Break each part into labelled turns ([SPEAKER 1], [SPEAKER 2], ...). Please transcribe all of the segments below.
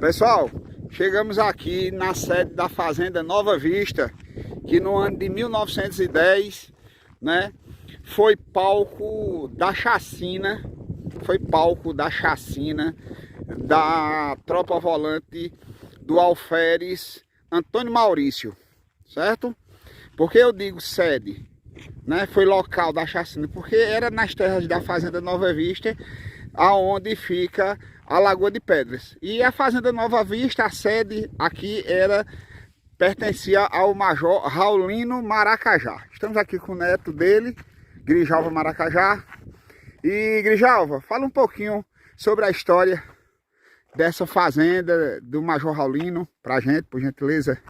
[SPEAKER 1] Pessoal, chegamos aqui na sede da Fazenda Nova Vista, que no ano de 1910, né, foi palco da chacina, da tropa volante do alferes Antônio Maurício, certo? Porque eu digo sede, né, foi local da chacina, porque era nas terras da Fazenda Nova Vista, aonde fica a Lagoa de Pedras. E a Fazenda Nova Vista, a sede aqui pertencia ao Major Raulino Maracajá. Estamos aqui com o neto dele, Grijalva Maracajá. E Grijalva, fala um pouquinho sobre a história dessa fazenda do Major Raulino pra gente, por gentileza.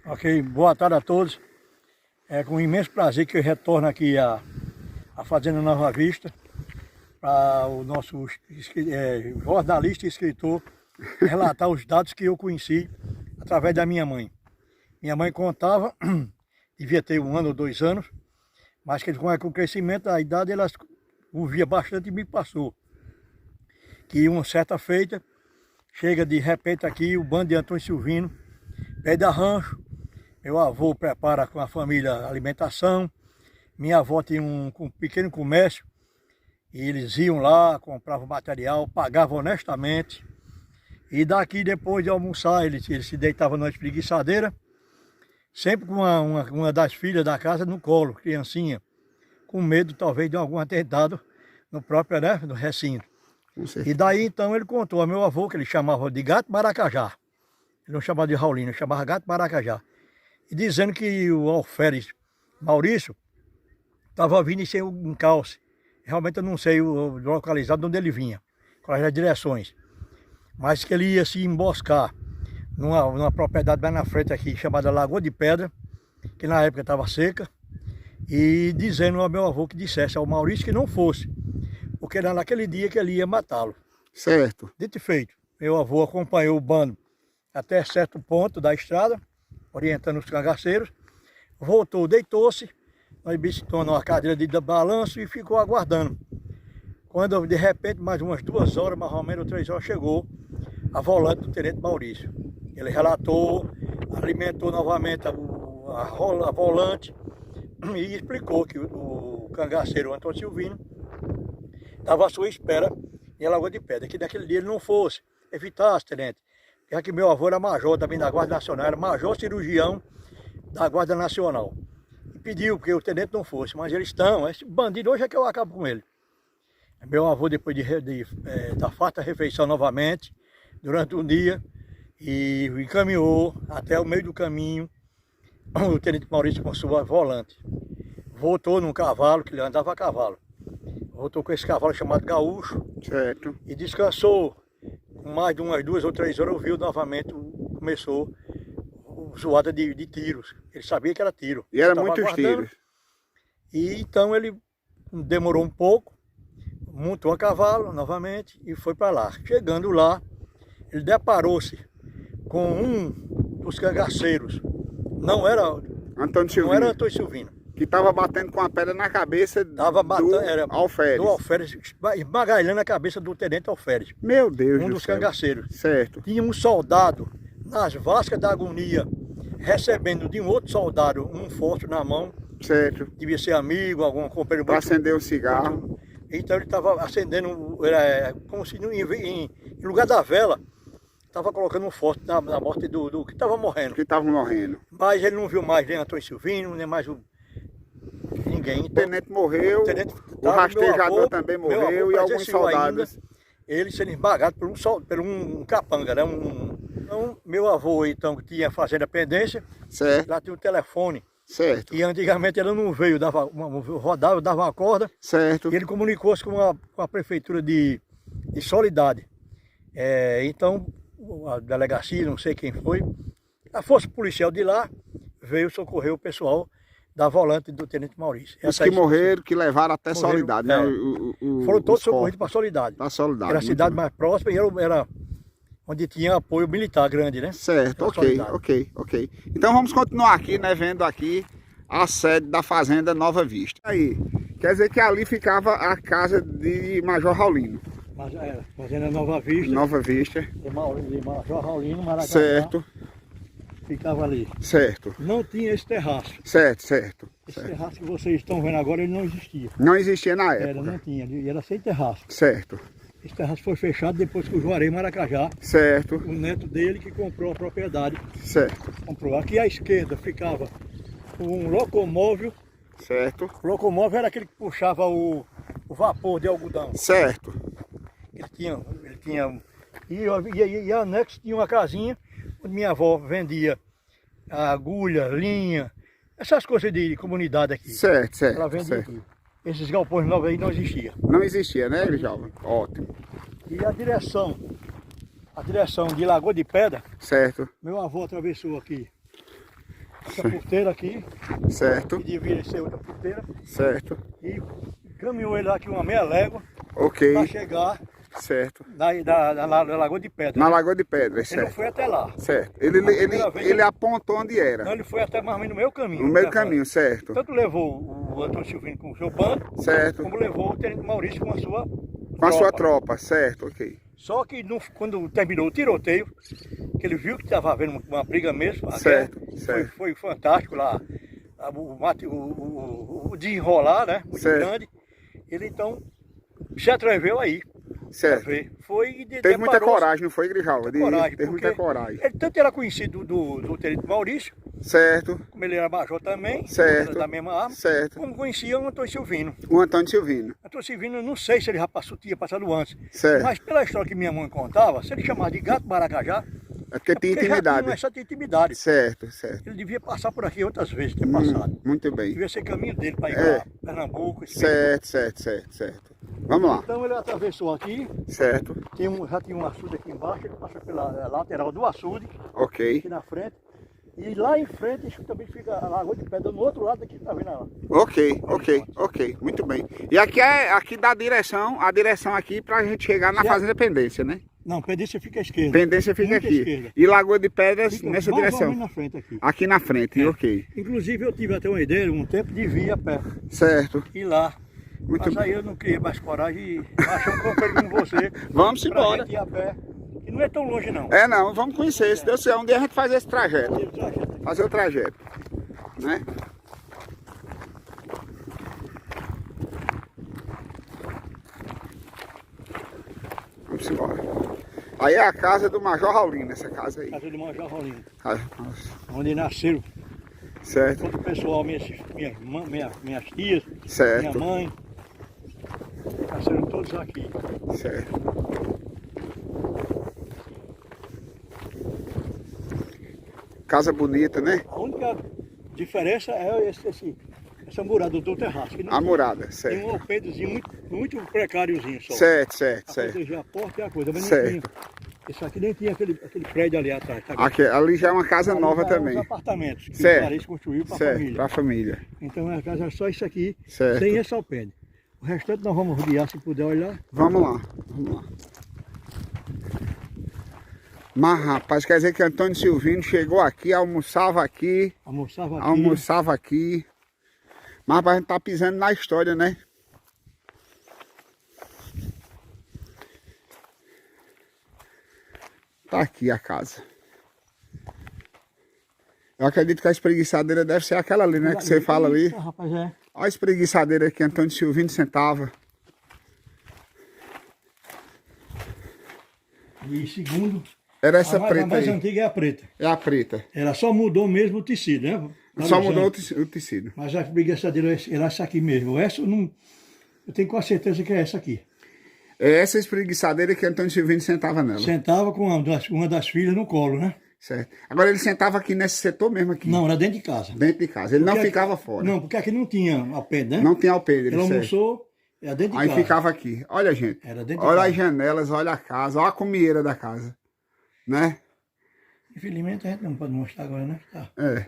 [SPEAKER 2] Ok, boa tarde a todos. É com imenso prazer que eu retorno aqui à Fazenda Nova Vista para o nosso jornalista e escritor relatar os dados que eu conheci através da minha mãe. Minha mãe contava, devia ter 1 ano ou 2 anos, mas que com o crescimento da idade ela ouvia bastante e me passou. Que uma certa feita, chega de repente aqui o bando de Antônio Silvino, pede rancho, meu avô prepara com a família alimentação, minha avó tinha um pequeno comércio, e eles iam lá, compravam material, pagavam honestamente. E daqui, depois de almoçar, eles se deitavam na espreguiçadeira, sempre com uma das filhas da casa no colo, criancinha, com medo talvez de algum atentado no próprio, né, no recinto. E daí então ele contou a meu avô, que ele chamava de Gato Maracajá. Ele não chamava de Raulino, ele chamava Gato Maracajá. E dizendo que o alferes Maurício estava vindo sem um encalce. Realmente eu não sei o localizado de onde ele vinha, quais as direções. Mas que ele ia se emboscar numa propriedade mais na frente aqui, chamada Lagoa de Pedra, que na época estava seca, e dizendo ao meu avô que dissesse ao Maurício que não fosse, porque era naquele dia que ele ia matá-lo.
[SPEAKER 1] Certo.
[SPEAKER 2] Dito e feito, meu avô acompanhou o bando até certo ponto da estrada, orientando os cangaceiros, voltou, deitou-se, nós biciclamos numa cadeira de balanço e ficou aguardando. Quando de repente, mais umas 2 horas, mais ou menos 3 horas, chegou a volante do tenente Maurício. Ele relatou, alimentou novamente a volante e explicou que o cangaceiro Antônio Silvino estava à sua espera em Lagoa de Pedra, que naquele dia ele não fosse, evitasse, tenente. Já que meu avô era major também da Guarda Nacional, era major cirurgião da Guarda Nacional. E pediu que o tenente não fosse, mas eles estão, esse bandido hoje é que eu acabo com ele. Meu avô, depois da farta refeição novamente, durante um dia, e encaminhou até o meio do caminho o tenente Maurício com sua volante. Voltou num cavalo, que ele andava a cavalo. Voltou com esse cavalo chamado Gaúcho.
[SPEAKER 1] Certo.
[SPEAKER 2] E descansou. Com mais de umas 2 ou 3 horas, ouviu novamente, começou zoada de tiros. Ele sabia que era tiro.
[SPEAKER 1] E era muitos tiros.
[SPEAKER 2] E então ele demorou um pouco, montou a cavalo novamente e foi para lá. Chegando lá, ele deparou-se com um dos cangaceiros. Não era Antônio Silvino.
[SPEAKER 1] Que estava batendo com a pedra na cabeça do alferes.
[SPEAKER 2] Do alferes, esmagalhando a cabeça do tenente alferes.
[SPEAKER 1] Meu Deus do céu.
[SPEAKER 2] Um dos cangaceiros.
[SPEAKER 1] Certo.
[SPEAKER 2] Tinha um soldado nas vascas da agonia, recebendo de um outro soldado um fósforo na mão.
[SPEAKER 1] Certo.
[SPEAKER 2] Devia ser amigo, algum companheiro.
[SPEAKER 1] Para acender um cigarro.
[SPEAKER 2] Então ele estava acendendo, como se em lugar da vela, estava colocando um fósforo na morte do que estava morrendo.
[SPEAKER 1] Que estava morrendo.
[SPEAKER 2] Mas ele não viu mais nem Antônio Silvino, nem mais ninguém. Então,
[SPEAKER 1] o tenente morreu, o rastejador também morreu e alguns soldados.
[SPEAKER 2] Ainda, ele sendo esmagado por um capanga, né? Então, meu avô, então, que tinha fazenda pendência,
[SPEAKER 1] certo.
[SPEAKER 2] Lá tinha um telefone.
[SPEAKER 1] Certo.
[SPEAKER 2] E antigamente ele não veio, rodava, dava uma corda.
[SPEAKER 1] Certo.
[SPEAKER 2] E ele comunicou-se com a prefeitura de Soledade. Então, a delegacia, não sei quem foi, a força policial de lá veio socorrer o pessoal da volante do tenente Maurício.
[SPEAKER 1] Os que morreram, que levaram até Soledade, né?
[SPEAKER 2] Foram todos socorridos para Soledade.
[SPEAKER 1] Para Soledade.
[SPEAKER 2] Era a cidade mais próxima e era onde tinha apoio militar grande, né?
[SPEAKER 1] Certo, ok. Então vamos continuar aqui, né? Vendo aqui a sede da Fazenda Nova Vista. Aí, quer dizer que ali ficava a casa de Major Raulino.
[SPEAKER 2] Mas era Fazenda Nova Vista.
[SPEAKER 1] Nova Vista.
[SPEAKER 2] De Major Raulino, Maracajá.
[SPEAKER 1] Certo.
[SPEAKER 2] Ficava ali.
[SPEAKER 1] Certo.
[SPEAKER 2] Não tinha esse terraço.
[SPEAKER 1] Certo, certo.
[SPEAKER 2] Esse
[SPEAKER 1] certo.
[SPEAKER 2] terraço que vocês estão vendo agora, ele não existia.
[SPEAKER 1] Não existia na
[SPEAKER 2] Era,
[SPEAKER 1] época.
[SPEAKER 2] não tinha. E era sem terraço.
[SPEAKER 1] Certo.
[SPEAKER 2] Esse terraço foi fechado depois que o Juarez Maracajá,
[SPEAKER 1] Certo.
[SPEAKER 2] o neto dele que comprou a propriedade.
[SPEAKER 1] Certo.
[SPEAKER 2] Comprou. Aqui à esquerda ficava um locomóvel.
[SPEAKER 1] Certo.
[SPEAKER 2] O locomóvel era aquele que puxava o vapor de algodão.
[SPEAKER 1] Certo.
[SPEAKER 2] Ele tinha e anexo tinha uma casinha onde minha avó vendia agulha, linha, essas coisas de comunidade aqui.
[SPEAKER 1] Certo, certo.
[SPEAKER 2] Ela vendia
[SPEAKER 1] certo.
[SPEAKER 2] aqui. Esses galpões novos aí não existiam.
[SPEAKER 1] Não existia, né, Grijalva? Ótimo.
[SPEAKER 2] E a direção de Lagoa de Pedra,
[SPEAKER 1] Certo.
[SPEAKER 2] meu avô atravessou aqui. Essa porteira aqui,
[SPEAKER 1] Certo.
[SPEAKER 2] que devia ser outra porteira,
[SPEAKER 1] Certo.
[SPEAKER 2] e caminhou ele aqui uma meia légua
[SPEAKER 1] Ok.
[SPEAKER 2] para chegar
[SPEAKER 1] Certo.
[SPEAKER 2] na Lagoa de Pedra.
[SPEAKER 1] Na Lagoa de Pedras,
[SPEAKER 2] Ele não
[SPEAKER 1] certo.
[SPEAKER 2] foi até lá.
[SPEAKER 1] Certo.
[SPEAKER 2] primeira vez
[SPEAKER 1] Ele apontou onde
[SPEAKER 2] Não,
[SPEAKER 1] era.
[SPEAKER 2] ele foi até mais ou menos no meu caminho.
[SPEAKER 1] No meio do caminho, certo.
[SPEAKER 2] Tanto levou o Antônio Silvino com o seu bando,
[SPEAKER 1] Certo.
[SPEAKER 2] como levou o Tenente Maurício com a sua
[SPEAKER 1] Com a sua tropa, certo, ok.
[SPEAKER 2] Só que quando terminou o tiroteio, que ele viu que estava havendo uma briga mesmo, a
[SPEAKER 1] Certo,
[SPEAKER 2] guerra,
[SPEAKER 1] certo.
[SPEAKER 2] foi fantástico lá, o desenrolar, né, muito
[SPEAKER 1] Certo.
[SPEAKER 2] grande. Ele então se atreveu aí.
[SPEAKER 1] Certo.
[SPEAKER 2] Foi e
[SPEAKER 1] Teve muita
[SPEAKER 2] deparou-se-
[SPEAKER 1] coragem, não foi, Grijalva?
[SPEAKER 2] coragem,
[SPEAKER 1] Teve muita
[SPEAKER 2] porque
[SPEAKER 1] coragem.
[SPEAKER 2] Ele tanto era conhecido do Tenente Maurício,
[SPEAKER 1] Certo.
[SPEAKER 2] como ele era major também,
[SPEAKER 1] Certo.
[SPEAKER 2] era da mesma arma,
[SPEAKER 1] Certo.
[SPEAKER 2] como conhecia o Antônio Silvino.
[SPEAKER 1] O Antônio Silvino.
[SPEAKER 2] Antônio Silvino, eu não sei se ele já tinha passado antes,
[SPEAKER 1] Certo.
[SPEAKER 2] mas pela história que minha mãe contava, se ele chamava de Gato Maracajá,
[SPEAKER 1] É porque tinha
[SPEAKER 2] porque já
[SPEAKER 1] intimidade.
[SPEAKER 2] tinha essa intimidade.
[SPEAKER 1] Certo, certo.
[SPEAKER 2] Ele devia passar por aqui outras vezes, ter passado.
[SPEAKER 1] Muito bem.
[SPEAKER 2] Devia ser caminho dele para ir
[SPEAKER 1] É.
[SPEAKER 2] para Pernambuco.
[SPEAKER 1] Certo, certo, certo, certo. Vamos lá.
[SPEAKER 2] Então ele atravessou aqui,
[SPEAKER 1] Certo.
[SPEAKER 2] já tinha um açude aqui embaixo, ele passa pela lateral do açude,
[SPEAKER 1] Ok.
[SPEAKER 2] aqui na frente. E lá em frente isso também fica a Lagoa de Pedra, no outro lado aqui, tá vendo lá?
[SPEAKER 1] Ok, ok, ok. Muito bem. E aqui aqui dá a direção aqui pra gente chegar na
[SPEAKER 2] Se é-
[SPEAKER 1] Fazenda Pendência, né?
[SPEAKER 2] Não, Pendência fica à esquerda.
[SPEAKER 1] Pendência fica
[SPEAKER 2] Muito à
[SPEAKER 1] aqui.
[SPEAKER 2] esquerda.
[SPEAKER 1] E Lagoa de Pedras
[SPEAKER 2] Fica
[SPEAKER 1] nessa
[SPEAKER 2] mais ou
[SPEAKER 1] direção.
[SPEAKER 2] menos na frente aqui.
[SPEAKER 1] Aqui na frente,
[SPEAKER 2] É.
[SPEAKER 1] ok.
[SPEAKER 2] Inclusive eu tive até uma ideia, um tempo de vir a pé,
[SPEAKER 1] Certo.
[SPEAKER 2] ir lá.
[SPEAKER 1] Muito
[SPEAKER 2] Mas
[SPEAKER 1] bem.
[SPEAKER 2] aí eu não criei mais coragem e achei um companheiro como você.
[SPEAKER 1] Vamos
[SPEAKER 2] pra
[SPEAKER 1] embora.
[SPEAKER 2] gente ir a pé. E não é tão longe não.
[SPEAKER 1] É não, vamos conhecer. Se Deus quiser, um dia a gente faz esse trajeto.
[SPEAKER 2] Esse trajeto aqui.
[SPEAKER 1] Fazer o trajeto. Né? Vamos embora. Aí é a casa do Major Raulino, essa casa aí.
[SPEAKER 2] Casa do Major Raulino,
[SPEAKER 1] Nossa.
[SPEAKER 2] onde nasceram
[SPEAKER 1] Certo,
[SPEAKER 2] todo o pessoal, minhas tias,
[SPEAKER 1] certo,
[SPEAKER 2] minha mãe. Nasceram todos aqui.
[SPEAKER 1] certo. Casa bonita, né?
[SPEAKER 2] A única diferença é essa murada do terraço. Que não
[SPEAKER 1] A murada,
[SPEAKER 2] tem
[SPEAKER 1] certo.
[SPEAKER 2] um alpedozinho muito precáriozinho só.
[SPEAKER 1] Certo, certo,
[SPEAKER 2] Pra
[SPEAKER 1] certo.
[SPEAKER 2] proteger a porta e a coisa, mas não
[SPEAKER 1] Certo.
[SPEAKER 2] tinha. Esse aqui nem tinha aquele prédio ali atrás. Tá vendo?
[SPEAKER 1] Aqui, ali já é uma casa
[SPEAKER 2] Ali
[SPEAKER 1] nova
[SPEAKER 2] já é
[SPEAKER 1] também.
[SPEAKER 2] Os apartamentos que
[SPEAKER 1] Certo.
[SPEAKER 2] o Paris construiu para a
[SPEAKER 1] Certo,
[SPEAKER 2] família.
[SPEAKER 1] para a família.
[SPEAKER 2] Então a casa é só isso aqui,
[SPEAKER 1] Certo.
[SPEAKER 2] sem esse alpendre. O restante nós vamos rodear se puder olhar.
[SPEAKER 1] Vamos lá, vamos lá. Mas rapaz, quer dizer que Antônio Silvino chegou aqui, almoçava aqui,
[SPEAKER 2] Almoçava aqui.
[SPEAKER 1] Mas rapaz, a gente tá pisando na história, né? Tá aqui a casa. Eu acredito que a espreguiçadeira deve ser aquela ali, né? Que você fala ali.
[SPEAKER 2] Eita, rapaz, é.
[SPEAKER 1] Olha a espreguiçadeira que Antônio Silvino sentava.
[SPEAKER 2] E segundo,
[SPEAKER 1] Era essa
[SPEAKER 2] a
[SPEAKER 1] preta
[SPEAKER 2] mais
[SPEAKER 1] aí.
[SPEAKER 2] antiga é a preta.
[SPEAKER 1] É a preta.
[SPEAKER 2] Ela só mudou mesmo o tecido, né?
[SPEAKER 1] Só
[SPEAKER 2] Vários
[SPEAKER 1] mudou
[SPEAKER 2] anos.
[SPEAKER 1] o tecido.
[SPEAKER 2] Mas a espreguiçadeira era essa aqui mesmo. Essa eu não... Eu tenho quase certeza que é essa aqui.
[SPEAKER 1] É essa espreguiçadeira que Antônio Silvino sentava nela.
[SPEAKER 2] Sentava com uma das filhas no colo, né?
[SPEAKER 1] Certo. Agora ele sentava aqui nesse setor mesmo aqui.
[SPEAKER 2] Não, era dentro de casa.
[SPEAKER 1] Dentro de casa. Ele não
[SPEAKER 2] Porque
[SPEAKER 1] ficava
[SPEAKER 2] aqui-
[SPEAKER 1] fora.
[SPEAKER 2] Não, porque aqui não tinha alpendre, né?
[SPEAKER 1] Não tinha alpendre.
[SPEAKER 2] Ele
[SPEAKER 1] certo.
[SPEAKER 2] almoçou, era dentro de
[SPEAKER 1] Aí
[SPEAKER 2] casa.
[SPEAKER 1] ficava aqui. Olha, gente.
[SPEAKER 2] Era dentro de
[SPEAKER 1] Olha
[SPEAKER 2] casa.
[SPEAKER 1] as janelas, olha a casa, olha a comieira da casa. Né?
[SPEAKER 2] Infelizmente a gente não pode mostrar agora, né? Tá
[SPEAKER 1] É.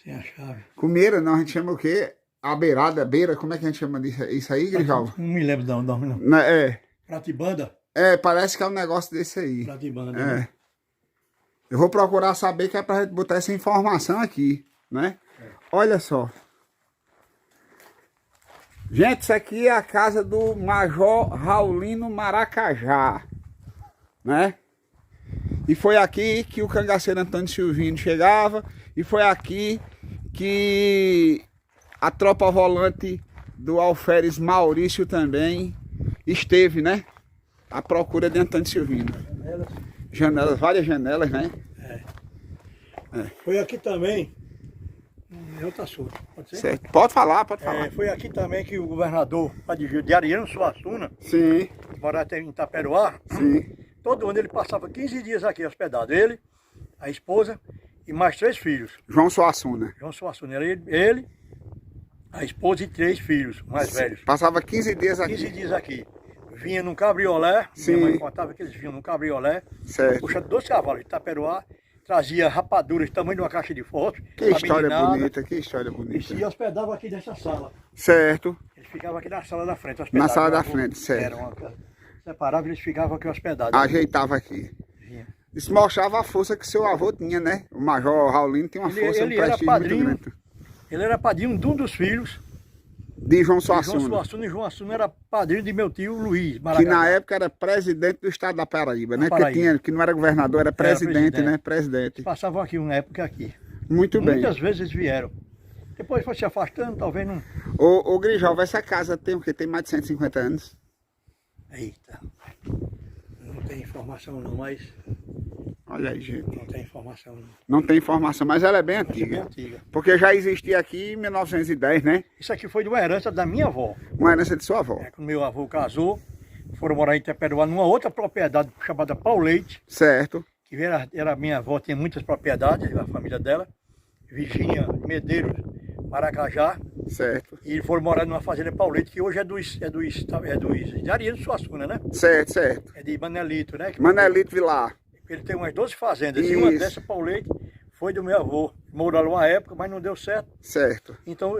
[SPEAKER 2] sem a chave.
[SPEAKER 1] Comieira não, a gente chama o quê? A beira, como é que a gente chama disso? Isso aí, Grijalva?
[SPEAKER 2] Não me lembro não.
[SPEAKER 1] É.
[SPEAKER 2] Pratibanda?
[SPEAKER 1] É, parece que é um negócio desse aí.
[SPEAKER 2] Pratibanda.
[SPEAKER 1] É.
[SPEAKER 2] Né?
[SPEAKER 1] Eu vou procurar saber que é pra gente botar essa informação aqui, né? Olha só. Gente, isso aqui é a casa do Major Raulino Maracajá, né? E foi aqui que o cangaceiro Antônio Silvino chegava, e foi aqui que a tropa volante do alferes Maurício também esteve, né? À procura de Antônio Silvino. Janelas, várias janelas, né?
[SPEAKER 2] Foi aqui também, outro assunto, pode ser?
[SPEAKER 1] Certo. Pode falar, pode falar.
[SPEAKER 2] Foi aqui também que o governador de Ariano Suassuna,
[SPEAKER 1] Sim,
[SPEAKER 2] que morava em Itaperuá,
[SPEAKER 1] sim.
[SPEAKER 2] todo ano ele passava 15 dias aqui hospedado. Ele, a esposa e mais 3 filhos.
[SPEAKER 1] João Suassuna.
[SPEAKER 2] João Suassuna, ele, a esposa e 3 filhos mais velhos.
[SPEAKER 1] Passava 15 dias aqui.
[SPEAKER 2] 15 dias aqui. Vinha num cabriolé,
[SPEAKER 1] Sim.
[SPEAKER 2] minha mãe contava que eles vinham num cabriolé,
[SPEAKER 1] Certo.
[SPEAKER 2] puxando 2 cavalos de Itaperuá, trazia rapaduras do tamanho de uma caixa de fósforo.
[SPEAKER 1] Que história bonita, que história
[SPEAKER 2] E
[SPEAKER 1] bonita.
[SPEAKER 2] se hospedava aqui nessa sala.
[SPEAKER 1] Certo.
[SPEAKER 2] Eles ficavam aqui na sala da frente,
[SPEAKER 1] Na
[SPEAKER 2] hospedados.
[SPEAKER 1] sala da frente, certo.
[SPEAKER 2] Era uma casa separável, eles ficavam aqui hospedados.
[SPEAKER 1] Ajeitava aqui.
[SPEAKER 2] Vinha.
[SPEAKER 1] Isso mostrava a força que seu avô tinha, né? O Major Raulino tinha uma força,
[SPEAKER 2] Ele
[SPEAKER 1] um
[SPEAKER 2] era
[SPEAKER 1] prestígio
[SPEAKER 2] padrinho,
[SPEAKER 1] muito grande.
[SPEAKER 2] ele era padrinho de um dos filhos.
[SPEAKER 1] De João
[SPEAKER 2] João
[SPEAKER 1] Suassuna.
[SPEAKER 2] Suassuna, e João Suassuna era padrinho de meu tio Luiz
[SPEAKER 1] Que
[SPEAKER 2] Maracajá.
[SPEAKER 1] na época era presidente do estado da Paraíba, né?
[SPEAKER 2] Paraíba.
[SPEAKER 1] Que não era governador, era presidente,
[SPEAKER 2] presidente.
[SPEAKER 1] né? Presidente.
[SPEAKER 2] Passavam aqui uma época aqui.
[SPEAKER 1] Muito bem.
[SPEAKER 2] Muitas vezes eles vieram. Depois foi se afastando, talvez não.
[SPEAKER 1] Ô Grijalva, essa casa tem o quê? Tem mais de 150 anos?
[SPEAKER 2] Eita. Não tem informação não, mas.
[SPEAKER 1] Olha aí, gente.
[SPEAKER 2] Não tem informação não.
[SPEAKER 1] Não tem informação, mas ela é bem
[SPEAKER 2] Essa é bem
[SPEAKER 1] antiga.
[SPEAKER 2] antiga.
[SPEAKER 1] Porque já existia aqui em 1910, né?
[SPEAKER 2] Isso aqui foi de uma herança da minha avó.
[SPEAKER 1] Uma herança de sua avó.
[SPEAKER 2] Quando meu avô casou, foram morar em Itaperuá numa outra propriedade chamada Pau Leite,
[SPEAKER 1] Certo.
[SPEAKER 2] que era minha avó, tinha muitas propriedades, a família dela, Virgínia Medeiros Maracajá,
[SPEAKER 1] Certo.
[SPEAKER 2] e foram morar numa fazenda Pau Leite, que hoje é dos de Ariano Suassuna, né?
[SPEAKER 1] Certo, certo.
[SPEAKER 2] É de Manelito, né?
[SPEAKER 1] Manelito Vilar.
[SPEAKER 2] Ele tem umas 12 fazendas, e uma
[SPEAKER 1] Isso.
[SPEAKER 2] dessa Pau Leite foi do meu avô. Morou lá uma época, mas não deu certo.
[SPEAKER 1] Certo.
[SPEAKER 2] Então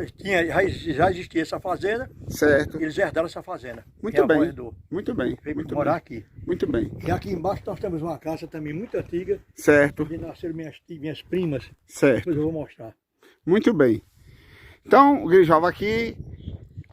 [SPEAKER 2] já existia essa fazenda,
[SPEAKER 1] Certo.
[SPEAKER 2] e eles herdaram essa fazenda.
[SPEAKER 1] Muito
[SPEAKER 2] Minha avó
[SPEAKER 1] bem.
[SPEAKER 2] herdou.
[SPEAKER 1] Muito bem.
[SPEAKER 2] Veio
[SPEAKER 1] Muito
[SPEAKER 2] morar
[SPEAKER 1] bem.
[SPEAKER 2] aqui.
[SPEAKER 1] Muito bem.
[SPEAKER 2] E aqui embaixo nós temos uma casa também muito antiga,
[SPEAKER 1] Certo.
[SPEAKER 2] onde nasceram minhas primas.
[SPEAKER 1] Certo.
[SPEAKER 2] Depois eu vou mostrar.
[SPEAKER 1] Muito bem. Então, Grijalva, aqui,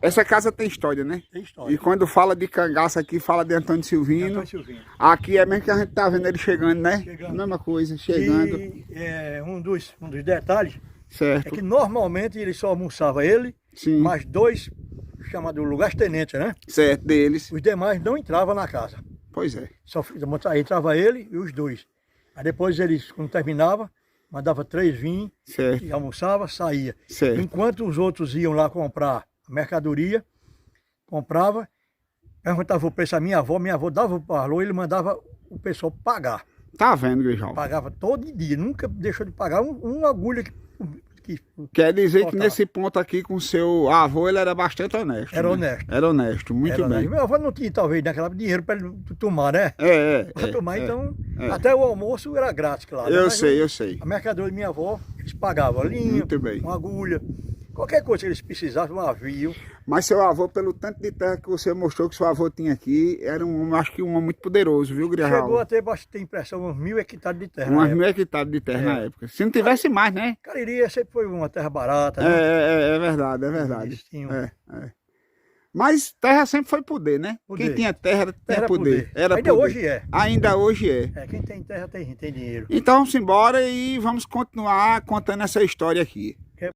[SPEAKER 1] essa casa tem história, né?
[SPEAKER 2] Tem história.
[SPEAKER 1] E quando fala de cangaço aqui, fala de Antônio Silvino.
[SPEAKER 2] Antônio Silvino.
[SPEAKER 1] Aqui é mesmo que a gente tá vendo ele chegando, né?
[SPEAKER 2] Chegando.
[SPEAKER 1] Mesma coisa, chegando.
[SPEAKER 2] E um dos detalhes é
[SPEAKER 1] Certo.
[SPEAKER 2] que normalmente ele só almoçava ele,
[SPEAKER 1] Sim.
[SPEAKER 2] mais 2 chamados lugartenentes, né?
[SPEAKER 1] Certo, deles.
[SPEAKER 2] Os demais não entravam na casa.
[SPEAKER 1] Pois é.
[SPEAKER 2] Aí entrava ele e os 2. Aí depois eles, quando terminava, mandava 3 vir
[SPEAKER 1] Certo.
[SPEAKER 2] e almoçava, saía.
[SPEAKER 1] Certo.
[SPEAKER 2] Enquanto os outros iam lá comprar a mercadoria, comprava, perguntava o preço à minha avó dava o valor, ele mandava o pessoal pagar.
[SPEAKER 1] Tá vendo, Grijalva?
[SPEAKER 2] Pagava todo dia, nunca deixou de pagar uma agulha que
[SPEAKER 1] Quer dizer que
[SPEAKER 2] faltava.
[SPEAKER 1] nesse ponto aqui com seu avô, ele era bastante honesto.
[SPEAKER 2] Era
[SPEAKER 1] né?
[SPEAKER 2] honesto.
[SPEAKER 1] Era honesto, muito
[SPEAKER 2] era,
[SPEAKER 1] bem.
[SPEAKER 2] Meu avô não tinha, talvez, naquela época, dinheiro para ele tomar, né? Para tomar, então, até o almoço era grátis, claro.
[SPEAKER 1] Eu
[SPEAKER 2] Mas
[SPEAKER 1] sei, eu sei.
[SPEAKER 2] A mercadoria de minha avó, eles pagavam a linha,
[SPEAKER 1] Muito bem.
[SPEAKER 2] uma agulha, qualquer coisa que eles precisassem, um avião.
[SPEAKER 1] Mas seu avô, pelo tanto de terra que você mostrou que seu avô tinha aqui, era acho que um homem muito poderoso, viu, Grijalva?
[SPEAKER 2] Chegou a ter, tem impressão, uns 1000 hectares de terra.
[SPEAKER 1] Umas
[SPEAKER 2] na
[SPEAKER 1] 1000 hectares de terra na
[SPEAKER 2] É.
[SPEAKER 1] época. Se não tivesse mais, né?
[SPEAKER 2] Cariri sempre foi uma terra barata, né?
[SPEAKER 1] É verdade, é verdade.
[SPEAKER 2] Eles tinham-
[SPEAKER 1] É. Mas terra sempre foi poder, né?
[SPEAKER 2] Poder.
[SPEAKER 1] Quem tinha terra tinha
[SPEAKER 2] Era
[SPEAKER 1] poder. Era
[SPEAKER 2] Ainda
[SPEAKER 1] poder.
[SPEAKER 2] hoje é.
[SPEAKER 1] Ainda hoje é.
[SPEAKER 2] Quem tem terra tem dinheiro.
[SPEAKER 1] Então vamos embora e vamos continuar contando essa história aqui.
[SPEAKER 2] É.